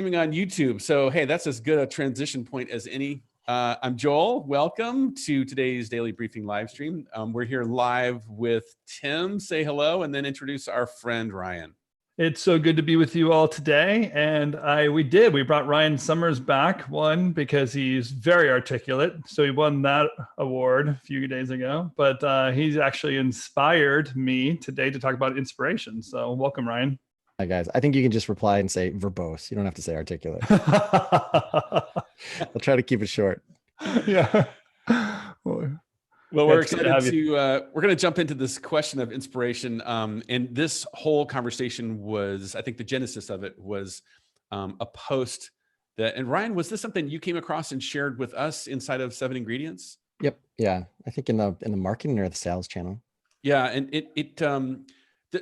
On YouTube. So, hey, that's as good a transition point as any. I'm Joel. Welcome to today's daily briefing live stream. We're here live with Tim. Say hello and then introduce our friend Ryan. It's so good to be with you all today. And we brought Ryan Summers back, one, because he's very articulate. So he won that award a few days ago, but he's actually inspired me today to talk about inspiration. So welcome, Ryan. Hi guys. I think you can just reply and say verbose. You don't have to say articulate. I'll try to keep it short. Yeah. Well, we're excited to we're going to jump into this question of inspiration. And this whole conversation was, I think the genesis of it was a post that, and Ryan, was this something you came across and shared with us inside of 7 Ingredients? Yep. Yeah. I think in the marketing or the sales channel. Yeah. And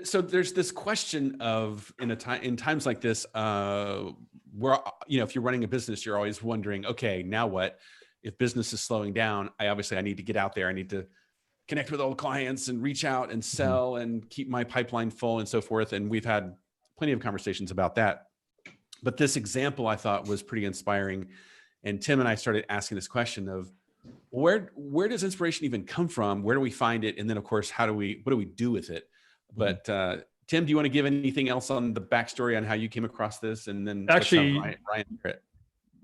so there's this question of in times like this, where, if you're running a business, you're always wondering, okay, now what? If business is slowing down, I need to get out there. I need to connect with old clients and reach out and sell and keep my pipeline full and so forth. And we've had plenty of conversations about that. But this example I thought was pretty inspiring. And Tim and I started asking this question of where does inspiration even come from? Where do we find it? And then of course, what do we do with it? But Tim, do you want to give anything else on the backstory on how you came across this? And then actually, Ryan.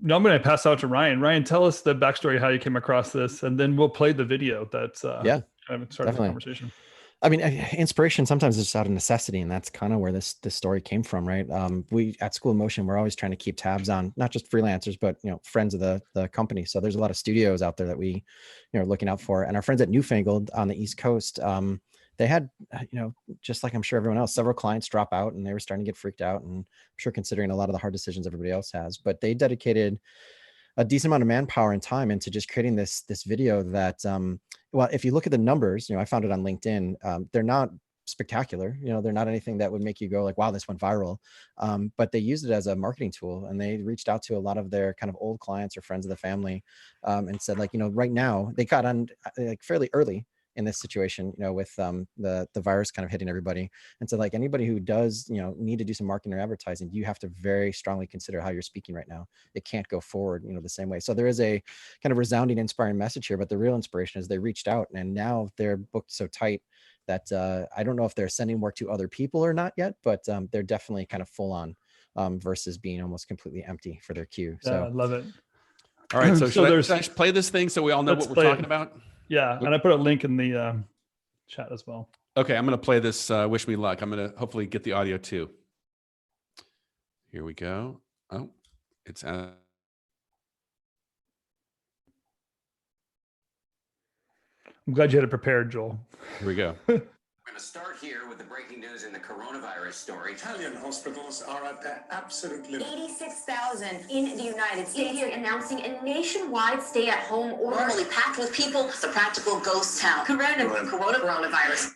No, I'm going to pass out to Ryan. Ryan, tell us the backstory, how you came across this, and then we'll play the video that's kind of started the conversation. I mean, inspiration sometimes is just out of necessity, and that's kind of where this story came from, right? We at School of Motion, we're always trying to keep tabs on not just freelancers, but friends of the company. So there's a lot of studios out there that we are looking out for, and our friends at Newfangled on the East Coast. They had, just like I'm sure everyone else, several clients drop out, and they were starting to get freaked out. And I'm sure considering a lot of the hard decisions everybody else has, but they dedicated a decent amount of manpower and time into just creating this video that, well, if you look at the numbers, I found it on LinkedIn. They're not spectacular. They're not anything that would make you go like, wow, this went viral. But they used it as a marketing tool, and they reached out to a lot of their kind of old clients or friends of the family, and said like, right now they got on like fairly early in this situation, with the virus kind of hitting everybody. And so like anybody who does, need to do some marketing or advertising, you have to very strongly consider how you're speaking right now. It can't go forward, the same way. So there is a kind of resounding, inspiring message here, but the real inspiration is they reached out, and now they're booked so tight that I don't know if they're sending work to other people or not yet, but they're definitely kind of full on versus being almost completely empty for their queue. So I love it. All right. So should I play this thing so we all know what we're talking about? Yeah, and I put a link in the chat as well. Okay, I'm going to play this Wish Me Luck. I'm going to hopefully get the audio too. Here we go. Oh, it's I'm glad you had it prepared, Joel. Here we go. We're going to start here with the breaking news in the coronavirus story. Italian hospitals are at their absolute limit. 86,000 in the United States announcing a nationwide stay-at-home order. Normally packed with people, it's a practical ghost town. Coronavirus.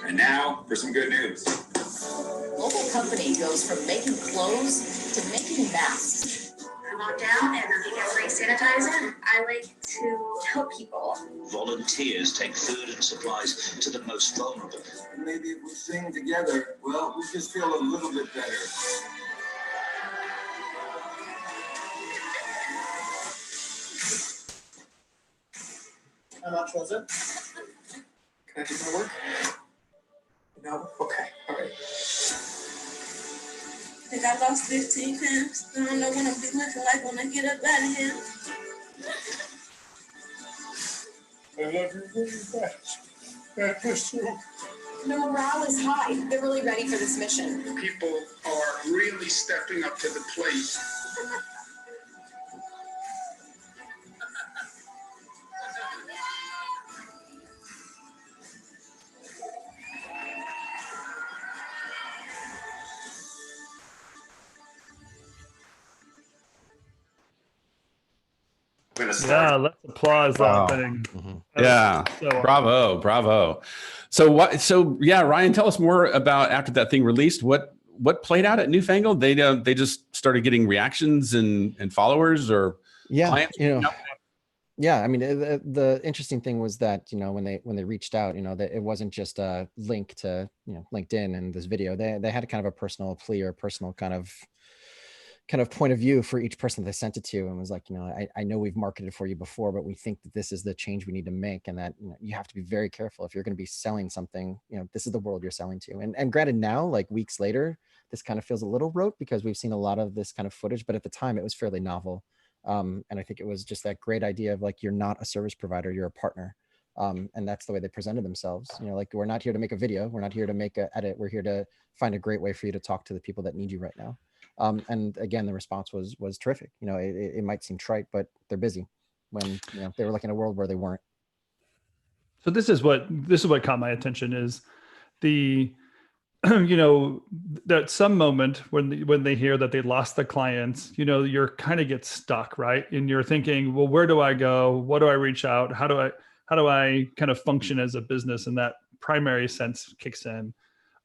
And now for some good news. Local company goes from making clothes to making masks. Lockdown and you get free sanitizer. I like to help people. Volunteers take food and supplies to the most vulnerable. Maybe if we sing together, well, we just feel a little bit better. How much was it? Can I do my work? No? Okay, all right. I think I lost 15 pounds. I don't know what I'm looking like when I get up out of here. I love you very much. I miss you. The morale is high. They're really ready for this mission. People are really stepping up to the plate. Yeah, let's applause that thing. Yeah, so bravo. So yeah, Ryan, tell us more about after that thing released. What played out at Newfangled? They just started getting reactions and followers or yeah, clients? Yeah, I mean, the interesting thing was that, you know, when they reached out, you know, that it wasn't just a link to, you know, LinkedIn and this video. They had kind of a personal plea or personal kind of point of view for each person that they sent it to, and was like, you know, I know we've marketed for you before, but we think that this is the change we need to make, and that, you know, you have to be very careful if you're going to be selling something. You know, this is the world you're selling to. And granted, now, like weeks later, this kind of feels a little rote because we've seen a lot of this kind of footage, but at the time it was fairly novel. And I think it was just that great idea of like, you're not a service provider, you're a partner. And that's the way they presented themselves. You know, like, we're not here to make a video, we're not here to make an edit, we're here to find a great way for you to talk to the people that need you right now. And again, the response was terrific. You know, it might seem trite, but they're busy, when, you know, they were like in a world where they weren't. So this is what caught my attention is the you know, that some moment when they hear that they lost the clients, you know, you're kind of get stuck, right? And you're thinking, well, where do I go? What do I reach out? How do I kind of function as a business? And that primary sense kicks in.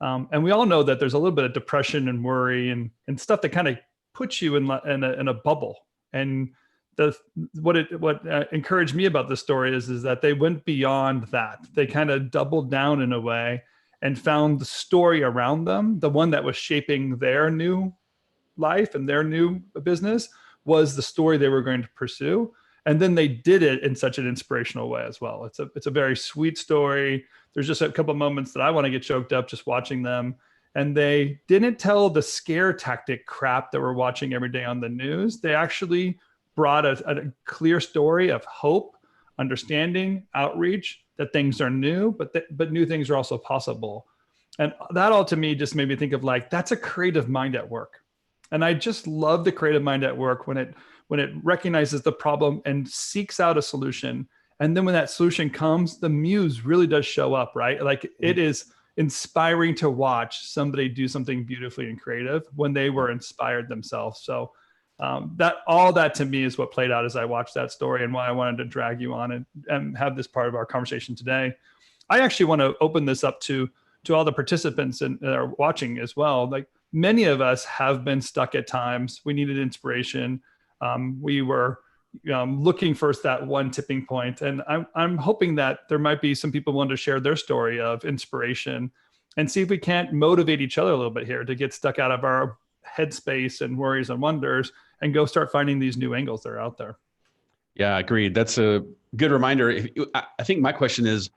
And we all know that there's a little bit of depression and worry and stuff that kind of puts you in a bubble. And what encouraged me about this story is that they went beyond that. They kind of doubled down in a way and found the story around them, the one that was shaping their new life and their new business, was the story they were going to pursue. And then they did it in such an inspirational way as well. It's a very sweet story. There's just a couple of moments that I want to get choked up just watching them. And they didn't tell the scare tactic crap that we're watching every day on the news. They actually brought a clear story of hope, understanding, outreach, that things are new, but new things are also possible. And that all to me just made me think of like, that's a creative mind at work. And I just love the creative mind at work when it recognizes the problem and seeks out a solution. And then when that solution comes, the muse really does show up, right? Like, it is inspiring to watch somebody do something beautifully and creative when they were inspired themselves. So that to me is what played out as I watched that story, and why I wanted to drag you on and have this part of our conversation today. I actually want to open this up to all the participants that are watching as well. Like, many of us have been stuck at times. We needed inspiration. We were looking for that one tipping point. And I'm hoping that there might be some people willing to share their story of inspiration and see if we can't motivate each other a little bit here to get stuck out of our headspace and worries and wonders and go start finding these new angles that are out there. Yeah, agreed. That's a good reminder. I think my question is,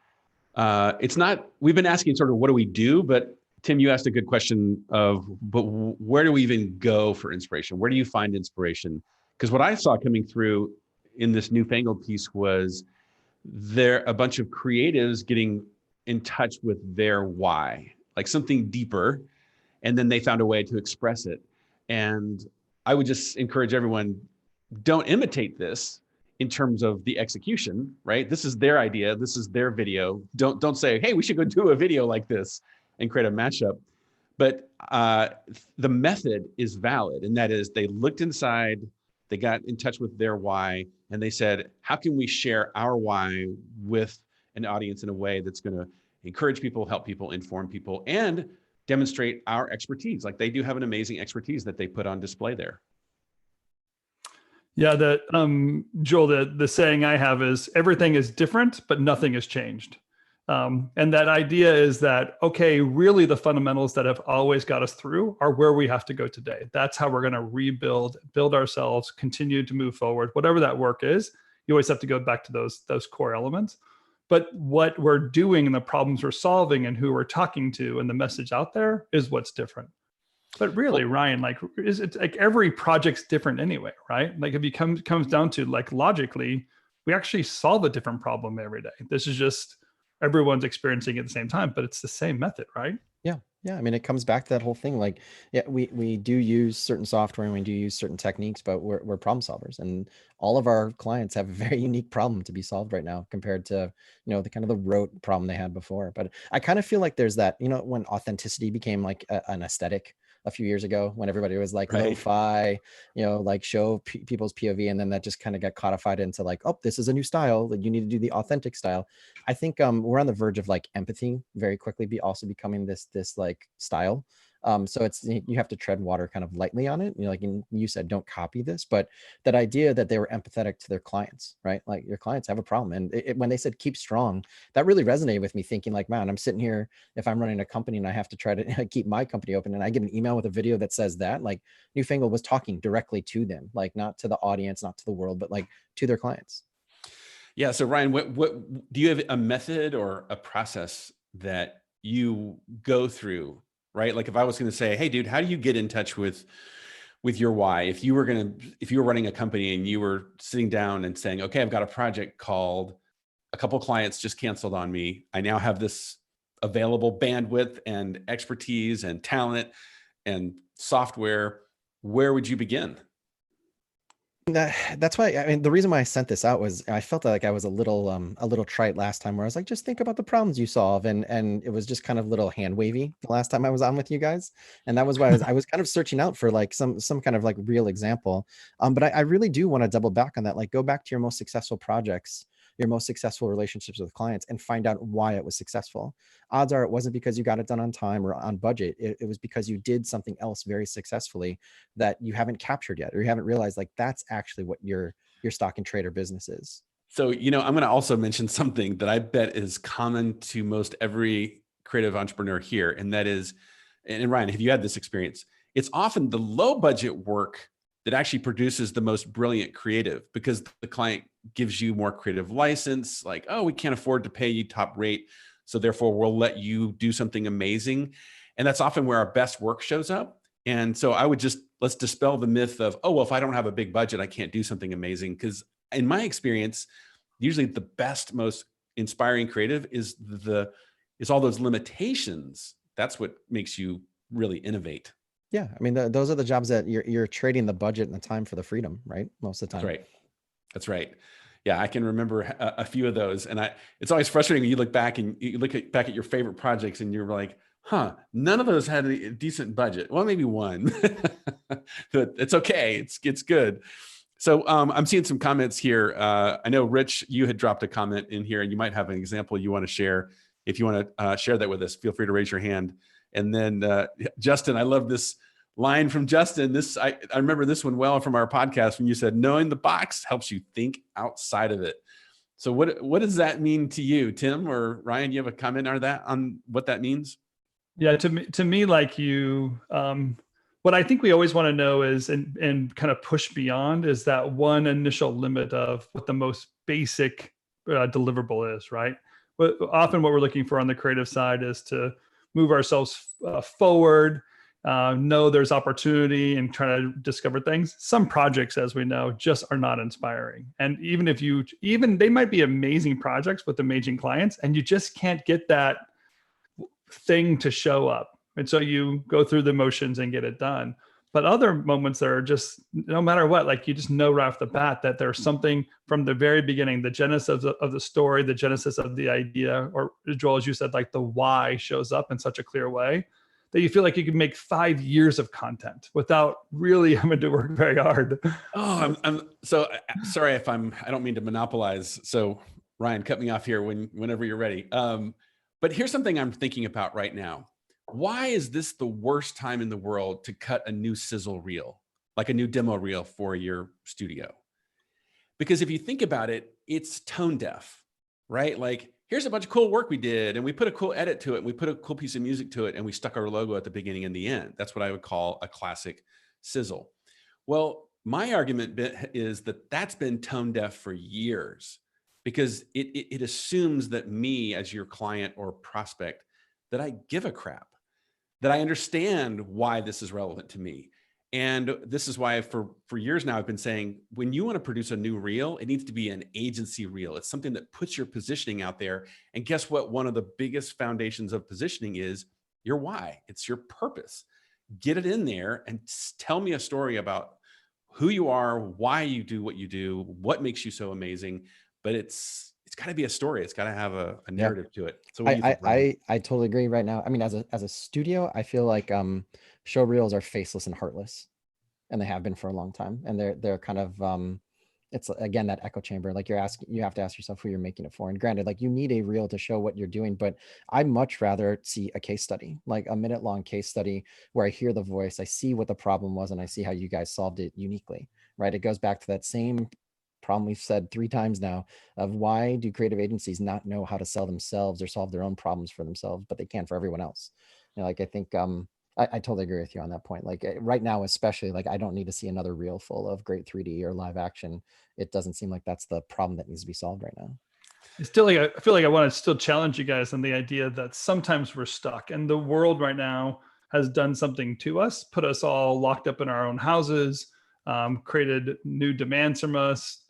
it's not, we've been asking sort of what do we do, but Tim, you asked a good question but where do we even go for inspiration? Where do you find inspiration? Because what I saw coming through in this newfangled piece was a bunch of creatives getting in touch with their why, like something deeper, and then they found a way to express it. And I would just encourage everyone, don't imitate this in terms of the execution, right? This is their idea. This is their video. Don't say, hey, we should go do a video like this and create a mashup. But the method is valid. And that is, they looked inside, they got in touch with their why, and they said, how can we share our why with an audience in a way that's going to encourage people, help people, inform people, and demonstrate our expertise? Like, they do have an amazing expertise that they put on display there. Yeah, Joel, the saying I have is, everything is different, but nothing has changed. And that idea is that, okay, really the fundamentals that have always got us through are where we have to go today. That's how we're going to build ourselves, continue to move forward. Whatever that work is, you always have to go back to those core elements. But what we're doing and the problems we're solving and who we're talking to and the message out there is what's different. But really, Ryan, like, is it like every project's different anyway, right? Like, if it comes down to, like, logically, we actually solve a different problem every day. This is just everyone's experiencing it at the same time, but it's the same method, right? Yeah. I mean, it comes back to that whole thing. Like, yeah, we do use certain software and we do use certain techniques, but we're problem solvers, and all of our clients have a very unique problem to be solved right now compared to, you know, the kind of the rote problem they had before. But I kind of feel like there's that, you know, when authenticity became like an aesthetic a few years ago, when everybody was like, right, lo-fi, you know, like show people's POV, and then that just kind of got codified into like, oh, this is a new style, that you need to do the authentic style. I think we're on the verge of like empathy very quickly also becoming this like style. So you have to tread water kind of lightly on it. Like you said, don't copy this, but that idea that they were empathetic to their clients, right? Like your clients have a problem. And when they said keep strong, that really resonated with me, thinking like, man, I'm sitting here, if I'm running a company and I have to try to keep my company open, and I get an email with a video that says that, like Newfangled was talking directly to them, like not to the audience, not to the world, but like to their clients. Yeah. So Ryan, what do you have a method or a process that you go through, right? Like if I was going to say, hey dude, how do you get in touch with your why? If you were running a company and you were sitting down and saying, okay, I've got a project called, a couple clients just canceled on me. I now have this available bandwidth and expertise and talent and software. Where would you begin? That's why, I mean, the reason why I sent this out was I felt like I was a little trite last time, where I was like, just think about the problems you solve. And it was just kind of little hand wavy the last time I was on with you guys. And that was why I was kind of searching out for like some kind of like real example. But I really do want to double back on that. Like go back to your most successful projects, your most successful relationships with clients, and find out why it was successful. Odds are it wasn't because you got it done on time or on budget. It was because you did something else very successfully that you haven't captured yet, or you haven't realized like that's actually what your stock and trade or business is. So, I'm going to also mention something that I bet is common to most every creative entrepreneur here. And that is, and Ryan, have you had this experience? It's often the low budget work that actually produces the most brilliant creative, because the client gives you more creative license. Like, oh, we can't afford to pay you top rate, so therefore we'll let you do something amazing. And that's often where our best work shows up. And so let's dispel the myth of, oh, well, if I don't have a big budget, I can't do something amazing. Because in my experience, usually the best, most inspiring creative is all those limitations. That's what makes you really innovate. Yeah, I mean, those are the jobs that you're trading the budget and the time for the freedom, right? Most of the time. That's right. Yeah, I can remember a few of those, and it's always frustrating when you look back and you back at your favorite projects, and you're like, huh, none of those had a decent budget. Well, maybe one. But it's okay. It's good. So I'm seeing some comments here. I know, Rich, you had dropped a comment in here, and you might have an example you want to share. If you want to share that with us, feel free to raise your hand. And then Justin, I love this line from Justin. I remember this one well from our podcast, when you said, knowing the box helps you think outside of it. So what does that mean to you, Tim or Ryan? Do you have a comment on what that means? Yeah, to me, like you, what I think we always want to know is, and kind of push beyond, is that one initial limit of what the most basic deliverable is, right? But often what we're looking for on the creative side is to move ourselves forward, know there's opportunity, and try to discover things. Some projects, as we know, just are not inspiring. And even they might be amazing projects with amazing clients, and you just can't get that thing to show up. And so you go through the motions and get it done. But other moments that are just, no matter what, like you just know right off the bat that there's something from the very beginning, the genesis of the story, the genesis of the idea, or Joel, as you said, like the why shows up in such a clear way that you feel like you can make 5 years of content without really having to work very hard. Oh, I'm so sorry if I don't mean to monopolize. So Ryan, cut me off here whenever you're ready. But here's something I'm thinking about right now. Why is this the worst time in the world to cut a new sizzle reel, like a new demo reel for your studio? Because if you think about it, it's tone deaf, right? Like, here's a bunch of cool work we did, and we put a cool edit to it, and we put a cool piece of music to it, and we stuck our logo at the beginning and the end. That's what I would call a classic sizzle. Well, my argument is that that's been tone deaf for years, because it assumes that me, as your client or prospect, that I give a crap, that I understand why this is relevant to me. And this is why for years now, I've been saying, when you want to produce a new reel, it needs to be an agency reel. It's something that puts your positioning out there. And guess what? One of the biggest foundations of positioning is your why. It's your purpose. Get it in there and tell me a story about who you are, why you do what you do, what makes you so amazing. But it's got to be a story. It's got to have a narrative to it. So what do you think, Ryan? I totally agree right now. I mean, as a studio, I feel like show reels are faceless and heartless, and they have been for a long time. And they're kind of it's again that echo chamber. Like you have to ask yourself who you're making it for. And granted, like you need a reel to show what you're doing, but I'd much rather see a case study, like a minute-long case study where I hear the voice, I see what the problem was, and I see how you guys solved it uniquely, right? It goes back to that same problem we've said 3 times now of why do creative agencies not know how to sell themselves or solve their own problems for themselves, but they can for everyone else. Like I think I totally agree with you on that point. Like right now, especially, like I don't need to see another reel full of great 3D or live action. It doesn't seem like that's the problem that needs to be solved right now. It's still like, I feel like I want to still challenge you guys on the idea that sometimes we're stuck, and the world right now has done something to us, put us all locked up in our own houses, created new demands from us,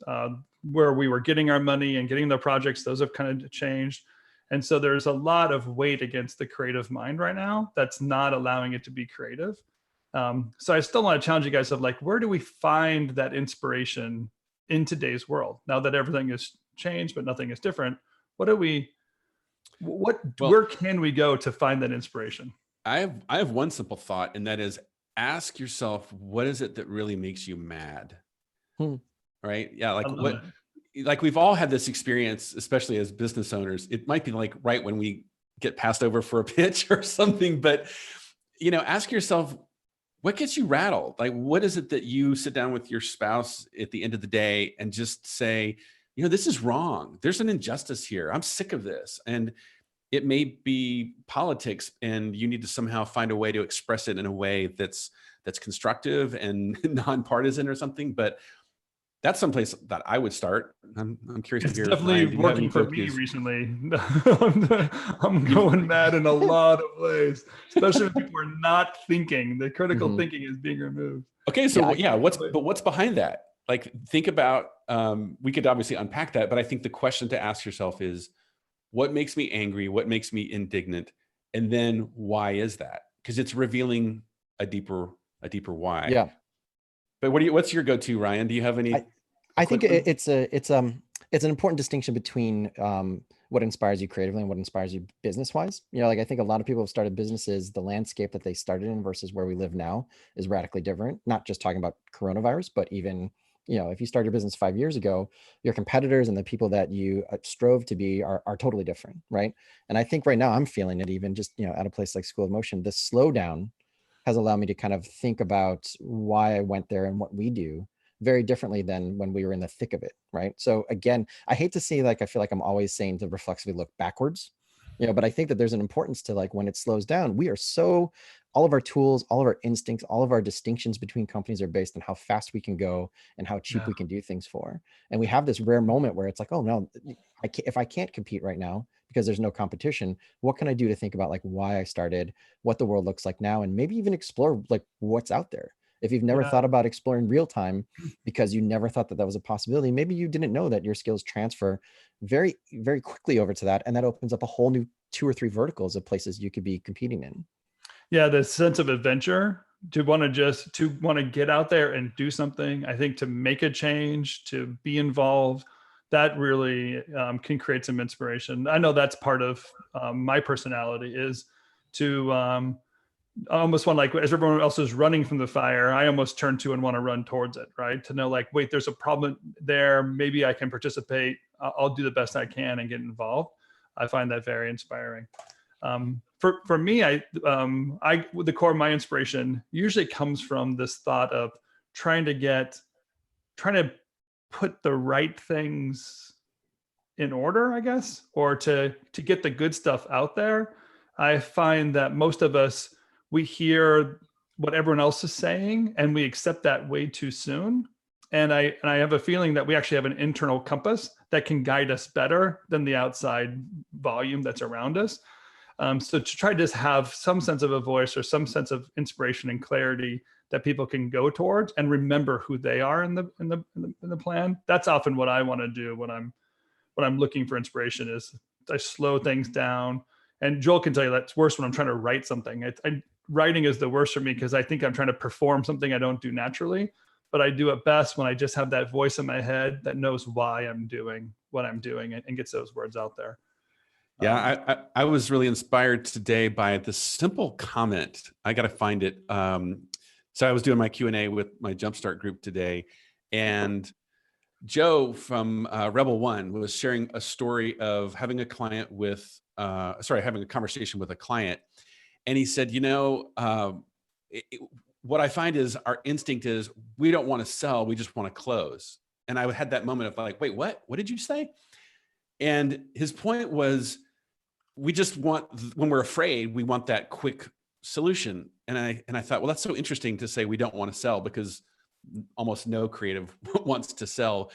where we were getting our money and getting the projects. Those have kind of changed. And so there's a lot of weight against the creative mind right now that's not allowing it to be creative. So I still want to challenge you guys of like, where do we find that inspiration in today's world? Now that everything has changed, but nothing is different. Where can we go to find that inspiration? I have one simple thought, and that is ask yourself, what is it that really makes you mad? Right? Yeah. Like we've all had this experience, especially as business owners. It might be like right when we get passed over for a pitch or something, but ask yourself, what gets you rattled? Like, what is it that you sit down with your spouse at the end of the day and just say, this is wrong. There's an injustice here. I'm sick of this. And it may be politics, and you need to somehow find a way to express it in a way that's constructive and nonpartisan or something. But that's someplace that I would start. I'm curious to hear. It's definitely working for me recently. I'm going mad in a lot of ways, especially when people are not thinking. The critical thinking is being removed. Okay, so what's behind that? Like, think about. We could obviously unpack that, but I think the question to ask yourself is, what makes me angry? What makes me indignant? And then why is that? Because it's revealing a deeper why. Yeah. But what's your go-to, Ryan? Do you have any? I think it's an important distinction between what inspires you creatively and what inspires you business-wise. Like I think a lot of people have started businesses, the landscape that they started in versus where we live now is radically different. Not just talking about coronavirus, but even, if you started your business 5 years ago, your competitors and the people that you strove to be are totally different, right? And I think right now I'm feeling it even just, at a place like School of Motion, the slowdown has allowed me to kind of think about why I went there and what we do very differently than when we were in the thick of it, right? So again, I hate to say, like, I feel like I'm always saying to reflexively look backwards, but I think that there's an importance to, like, when it slows down, we are all of our tools, all of our instincts, all of our distinctions between companies are based on how fast we can go and how cheap we can do things for. And we have this rare moment where it's like, oh no, if I can't compete right now because there's no competition, what can I do to think about like why I started, what the world looks like now, and maybe even explore like what's out there. If you've never thought about exploring real time because you never thought that was a possibility, maybe you didn't know that your skills transfer very, very quickly over to that. And that opens up a whole new 2 or 3 verticals of places you could be competing in. Yeah, the sense of adventure, to want to get out there and do something, I think to make a change, to be involved, that really can create some inspiration. I know that's part of my personality is to I almost want, like, as everyone else is running from the fire, I almost turn to and want to run towards it, right? To know, like, wait, there's a problem there. Maybe I can participate. I'll do the best I can and get involved. I find that very inspiring. For me, the core of my inspiration usually comes from this thought of trying to put the right things in order, I guess, or to get the good stuff out there. I find that most of us, we hear what everyone else is saying and we accept that way too soon. And I have a feeling that we actually have an internal compass that can guide us better than the outside volume that's around us. So to try to just have some sense of a voice or some sense of inspiration and clarity that people can go towards and remember who they are in the plan. That's often what I want to do when I'm looking for inspiration. Is I slow things down. And Joel can tell you that's worse when I'm trying to write something. Writing is the worst for me because I think I'm trying to perform something I don't do naturally. But I do it best when I just have that voice in my head that knows why I'm doing what I'm doing and gets those words out there. Yeah, I was really inspired today by this simple comment. I got to find it. So I was doing my Q&A with my Jumpstart group today, and Joe from Rebel One was sharing a story of having a client with, having a conversation with a client. And he said, what I find is our instinct is we don't want to sell, we just want to close. And I had that moment of like, wait, what? What did you say? And his point was, we just want, when we're afraid, we want that quick solution. And I thought, well, that's so interesting to say we don't want to sell, because almost no creative wants to sell.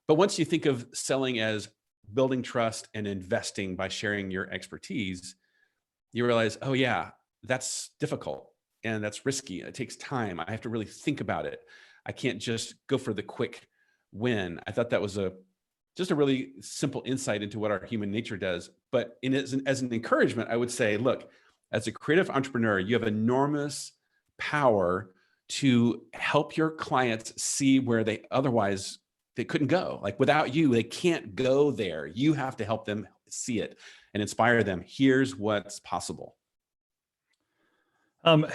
But once you think of selling as building trust and investing by sharing your expertise, you realize, oh yeah, that's difficult and that's risky. It takes time. I have to really think about it. I can't just go for the quick win. I thought that was just a really simple insight into what our human nature does. But as an encouragement, I would say, look, as a creative entrepreneur, you have enormous power to help your clients see where they couldn't go. Like without you, they can't go there. You have to help them see it and inspire them. Here's what's possible.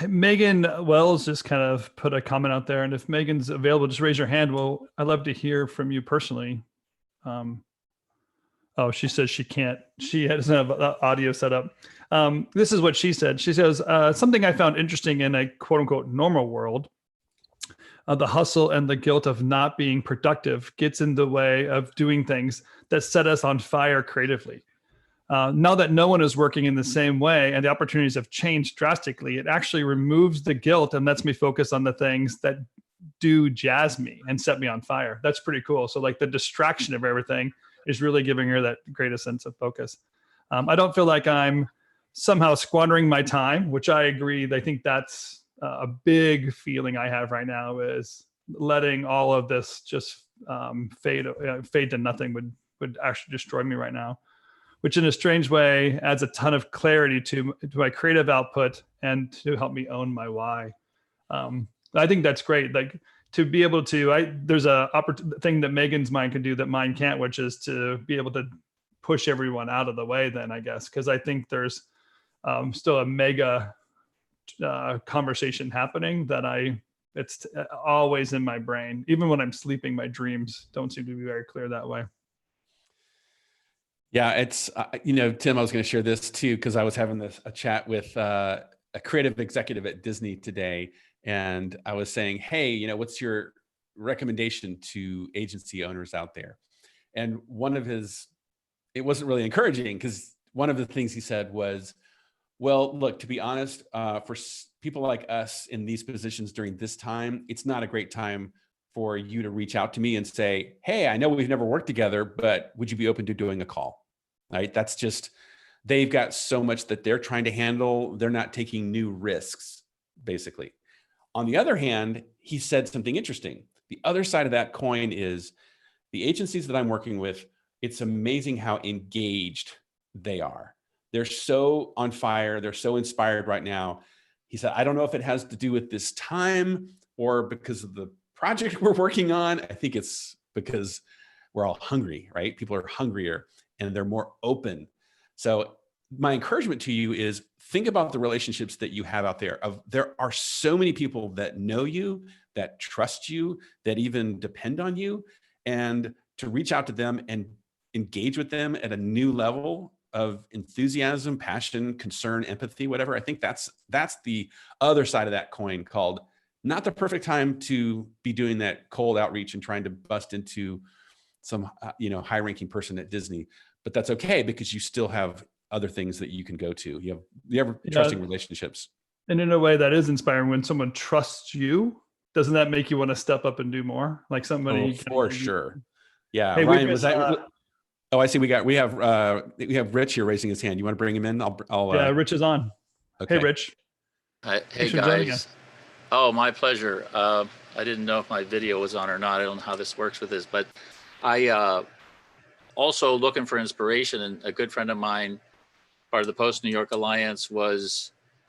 Megan Wells just kind of put a comment out there, and if Megan's available, just raise your hand. Well, I'd love to hear from you personally. She says she can't. She doesn't have audio set up. This is what she said. She says, something I found interesting in a quote unquote normal world, the hustle and the guilt of not being productive gets in the way of doing things that set us on fire creatively. Now that no one is working in the same way and the opportunities have changed drastically, it actually removes the guilt and lets me focus on the things that do jazz me and set me on fire. That's pretty cool. So like the distraction of everything is really giving her that greatest sense of focus. I don't feel like I'm somehow squandering my time, which I agree. I think that's a big feeling I have right now, is letting all of this just fade to nothing would actually destroy me right now, which in a strange way adds a ton of clarity to my creative output and to help me own my why. I think that's great. Like to be able to, there's a thing that Megan's mind can do that mine can't, which is to be able to push everyone out of the way then, I guess. Cause I think there's still a mega conversation happening that it's always in my brain. Even when I'm sleeping, my dreams don't seem to be very clear that way. Yeah, it's, Tim, I was going to share this too, because I was having a chat with a creative executive at Disney today. And I was saying, hey, what's your recommendation to agency owners out there? And it wasn't really encouraging, because one of the things he said was, well, look, to be honest, for people like us in these positions during this time, it's not a great time for you to reach out to me and say, hey, I know we've never worked together, but would you be open to doing a call? Right? That's just, they've got so much that they're trying to handle. They're not taking new risks, basically. On the other hand, he said something interesting. The other side of that coin is the agencies that I'm working with, it's amazing how engaged they are. They're so on fire. They're so inspired right now. He said, I don't know if it has to do with this time or because of the project we're working on. I think it's because we're all hungry, right? People are hungrier and they're more open. So my encouragement to you is think about the relationships that you have out there. There are so many people that know you, that trust you, that even depend on you, and to reach out to them and engage with them at a new level of enthusiasm, passion, concern, empathy, whatever. I think that's the other side of that coin, called not the perfect time to be doing that cold outreach and trying to bust into some high-ranking person at Disney, but that's okay, because you still have other things that you can go to. You have trusting relationships. And in a way that is inspiring, when someone trusts you, doesn't that make you want to step up and do more? Like somebody for sure. Yeah. Hey, Ryan, was that? Oh, I see. We have Rich here raising his hand. You want to bring him in? Yeah, Rich is on. Okay. Hey, Rich. Hey guys. Oh, my pleasure. I didn't know if my video was on or not. I don't know how this works with this, but I also looking for inspiration, and a good friend of mine, part of the Post New York Alliance,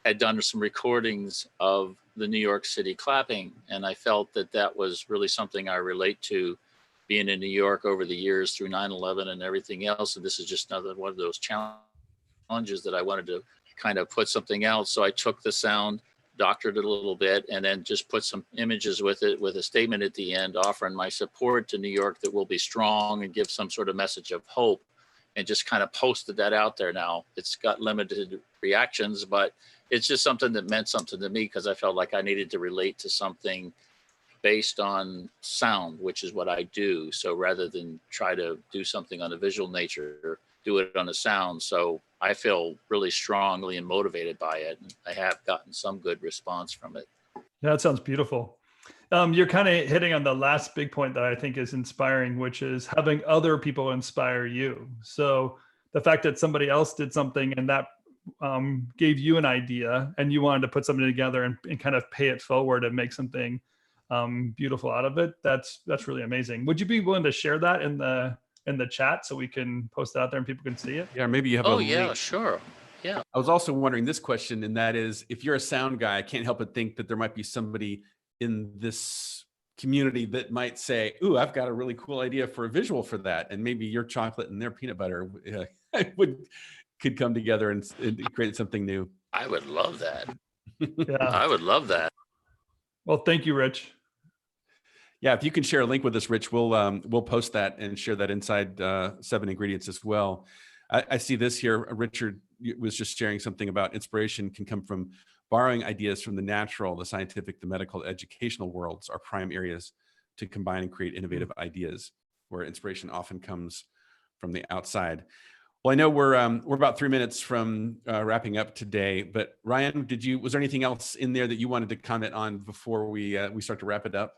had done some recordings of the New York City clapping, and I felt that was really something I relate to, being in New York over the years through 9/11 and everything else. And this is just another one of those challenges that I wanted to kind of put something out. So I took the sound doctored it a little bit, and then just put some images with it, with a statement at the end offering my support to New York that will be strong and give some sort of message of hope, and just kind of posted that out there. Now it's got limited reactions, but it's just something that meant something to me because I felt like I needed to relate to something based on sound, which is what I do. So rather than try to do something on a visual nature, do it on a sound. So I feel really strongly and motivated by it. And I have gotten some good response from it. Yeah, that sounds beautiful. You're kind of hitting on the last big point that I think is inspiring, which is having other people inspire you. So the fact that somebody else did something and that gave you an idea and you wanted to put something together and kind of pay it forward and make something beautiful out of it, that's really amazing. Would you be willing to share that in the chat so we can post it out there and people can see it? Yeah, maybe you have Oh, a yeah, link. sure. Yeah. I was also wondering this question, and that is, if you're a sound guy, I can't help but think that there might be somebody in this community that might say, ooh, I've got a really cool idea for a visual for that. And maybe your chocolate and their peanut butter could come together and create something new. I would love that. Yeah. I would love that. Well, thank you, Rich. Yeah, if you can share a link with us, Rich, we'll post that and share that inside 7 Ingredients as well. I see this here. Richard was just sharing something about inspiration can come from borrowing ideas from the natural, the scientific, the medical, educational worlds are prime areas to combine and create innovative ideas, where inspiration often comes from the outside. Well, I know we're about 3 minutes from wrapping up today, but Ryan, was there anything else in there that you wanted to comment on before we start to wrap it up?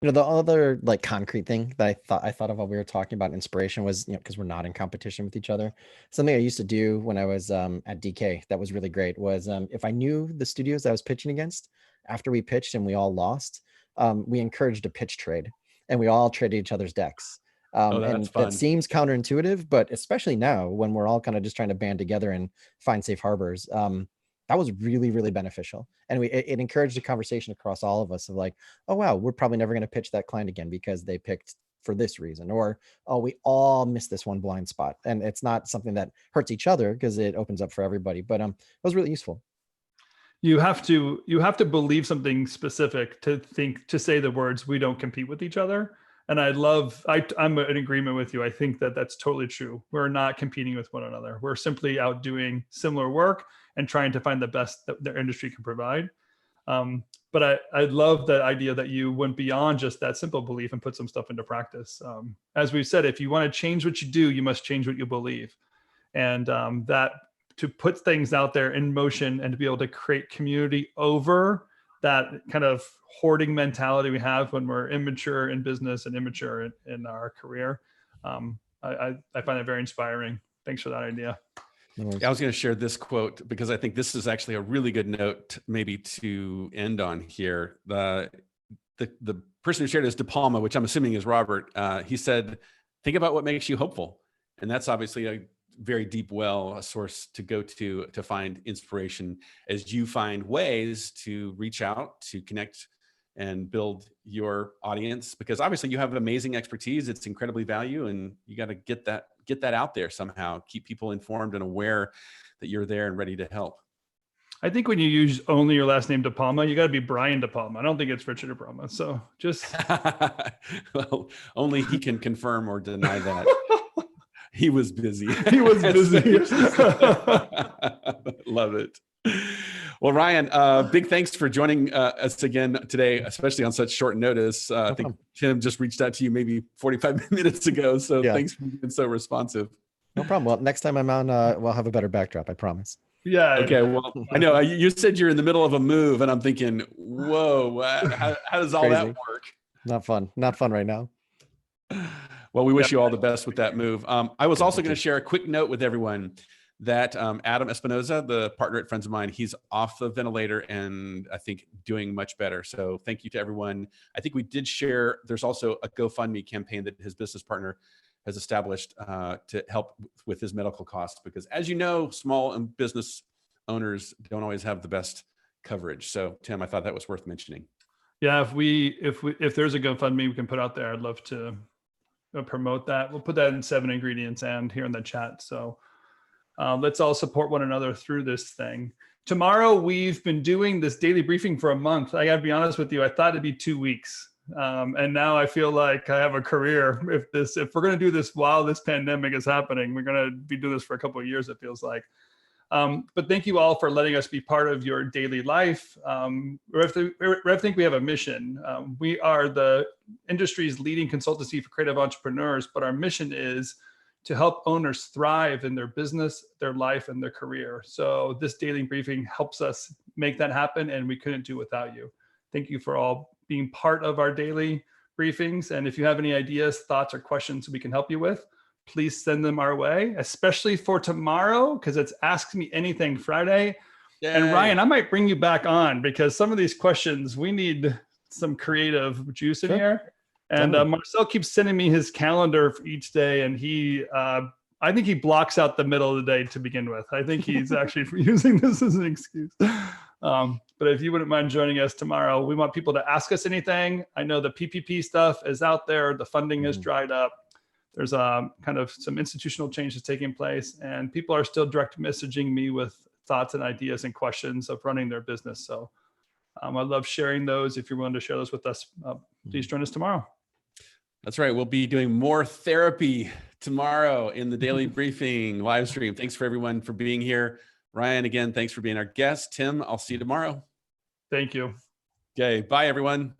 You know, the other like concrete thing that I thought of while we were talking about inspiration was, because we're not in competition with each other. Something I used to do when I was at DK that was really great was if I knew the studios I was pitching against, after we pitched and we all lost, we encouraged a pitch trade and we all traded each other's decks. And fun. that seems counterintuitive, but especially now when we're all kind of just trying to band together and find safe harbors, that was really, really beneficial. And it encouraged a conversation across all of us of like, oh, wow, we're probably never going to pitch that client again because they picked for this reason, or, oh, we all missed this one blind spot. And it's not something that hurts each other because it opens up for everybody, but it was really useful. You have to believe something specific to say the words, we don't compete with each other. And I'm in agreement with you. I think that that's totally true. We're not competing with one another. We're simply out doing similar work and trying to find the best that their industry can provide. But I love the idea that you went beyond just that simple belief and put some stuff into practice. As we've said, if you want to change what you do, you must change what you believe. And that to put things out there in motion and to be able to create community over that kind of hoarding mentality we have when we're immature in business and immature in our career. I find it very inspiring. Thanks for that idea. I was going to share this quote because I think this is actually a really good note maybe to end on here. The person who shared is De Palma, which I'm assuming is Robert. He said, think about what makes you hopeful. And that's obviously a very deep well, a source to go to find inspiration as you find ways to reach out, to connect and build your audience, because obviously you have amazing expertise. It's incredibly valuable, and you got to get that out there somehow, keep people informed and aware that you're there and ready to help. I think when you use only your last name De Palma, you got to be Brian De Palma. I don't think it's Richard De Palma. So just well, only he can confirm or deny that. He was busy. He was busy. Love it. Well, Ryan, big thanks for joining us again today, especially on such short notice. I think Tim just reached out to you maybe 45 minutes ago. So thanks for being so responsive. No problem. Well, next time I'm on, we'll have a better backdrop, I promise. Yeah. Okay. Well, I know you said you're in the middle of a move, and I'm thinking, whoa, how does all that work? Not fun. Not fun right now. Well, we wish you all the best with that move. I was also going to share a quick note with everyone that Adam Espinoza, the partner at Friends of Mine, he's off the ventilator and I think doing much better. So thank you to everyone. I think we did share, there's also a GoFundMe campaign that his business partner has established to help with his medical costs, because as you know, small and business owners don't always have the best coverage. So Tim, I thought that was worth mentioning. Yeah, if there's a GoFundMe we can put out there, I'd love to promote that. We'll put that in 7 Ingredients and here in the chat. So let's all support one another through this thing. Tomorrow, we've been doing this daily briefing for a month. I got to be honest with you. I thought it'd be 2 weeks. And now I feel like I have a career. If we're going to do this while this pandemic is happening, we're going to be doing this for a couple of years, it feels like. But thank you all for letting us be part of your daily life. RevThink, we have a mission. We are the industry's leading consultancy for creative entrepreneurs, but our mission is to help owners thrive in their business, their life, and their career. So this daily briefing helps us make that happen, and we couldn't do it without you. Thank you for all being part of our daily briefings. And if you have any ideas, thoughts, or questions we can help you with, please send them our way, especially for tomorrow, because it's Ask Me Anything Friday. Yay. And Ryan, I might bring you back on because some of these questions, we need some creative juice in here. And Marcel keeps sending me his calendar for each day, and I think he blocks out the middle of the day to begin with. I think he's actually using this as an excuse. But if you wouldn't mind joining us tomorrow, we want people to ask us anything. I know the PPP stuff is out there. The funding is dried up. There's kind of some institutional changes taking place, and people are still direct messaging me with thoughts and ideas and questions of running their business. So I love sharing those. If you're willing to share those with us, please join us tomorrow. That's right. We'll be doing more therapy tomorrow in the daily briefing live stream. Thanks for everyone for being here. Ryan, again, thanks for being our guest. Tim, I'll see you tomorrow. Thank you. Okay. Bye, everyone.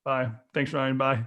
Bye. Thanks, Ryan. Bye.